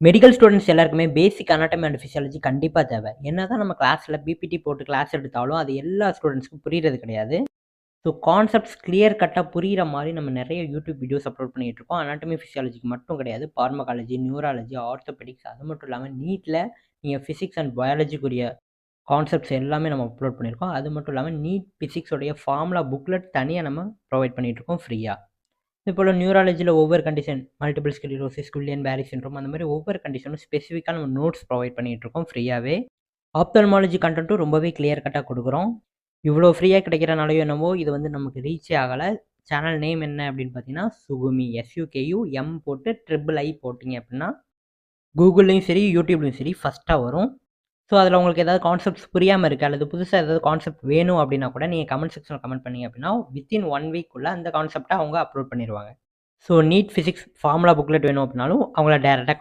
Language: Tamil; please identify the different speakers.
Speaker 1: மெடிக்கல் ஸ்டூடண்ட்ஸ் எல்லாருக்குமே பேசிக் அனாட்டமி அண்ட் ஃபிசியாலஜி கண்டிப்பா தேவை. என்னதான் நம்ம கிளாஸ்ல பிபிடி போட்டு கிளாஸ் எடுத்தாலும், அது எல்லா ஸ்டூடண்ட்ஸ்க்கும் புரியிறது கிடையாது. ஸோ கான்செப்ட்ஸ் கிளியர் கட்டா புரியிற மாரி நம்ம நெறைய யூடியூப் வீடியோஸ் அப்லோட் பண்ணிட்டு இருக்கோம். அனாட்டமி, ஃபிசியாலஜிக்கு மட்டும் கிடையாது. பார்மகாலஜி, நியூராலஜி, ஆர்த்தோபெடிக்ஸ் அது மட்டும் இல்லாம நீட்ல நீங்க பிசிக்ஸ் அண்ட் பயாலஜிக்குரிய கான்செப்ட்ஸ் எல்லாமே நம்ம அப்லோட் பண்ணியிருக்கோம். அது மட்டும் இல்லாம நீட் பிசிக்ஸ் உடைய ஃபார்முலா புக்லெட் தனியா நம்ம ப்ரொவைட் பண்ணிட்டு இருக்கோம் ஃப்ரீயா. இதுபோல நியூராலஜில ஒவ்வொரு கண்டிஷன் மல்டிபிள் ஸ்க்லீரோசிஸ், குல்லியன் பேரி சிண்ட்ரோம் அந்த மாரி ஒவ்வொரு கண்டிஷனும் ஸ்பெசிஃபிக்கா நம்ம நோட்ஸ் ப்ரொவைட் பண்ணிட்டு இருக்கோம் ஃப்ரீயாவே. ஆப்தல்மாலஜி கன்டென்ட்டும் ரொம்பவே கிளியர் கட்டா குடுக்குறோம். இவ்வளோ ஃப்ரீயா கிடைக்கிறனாலயோ என்னவோ இது வந்து நமக்கு ரீச்சே ஆகல. சேனல் நேம் என்ன அப்படின்னு பார்த்தீங்கன்னா, சுகுமி SUKU M போட்டு ட்ரிபிள் I போட்டீங்க அப்படின்னா, கூகுள்லயும் சரி, யூடியூப்லயும் சரி ஃபர்ஸ்ட்டா வரும். ஸோ அதில உங்களுக்கு ஏதாவது கான்செப்ட்ஸ் புரியாம இருக்கு அல்லது புதுசா ஏதாவது கான்செப்ட் வேணும் அப்படின்னா கூட நீங்க கமெண்ட் செக்ஷன்ல கமெண்ட் பண்ணீங்க அப்படின்னா, வித்தின் 1 வீக்குள்ள அந்த கான்செப்ட்ட அவங்க அப்லோட் பண்ணிருவாங்க. So NEET physics formula booklet வேணும் அப்படின்னாலும் அவங்கள டைரக்ட்டா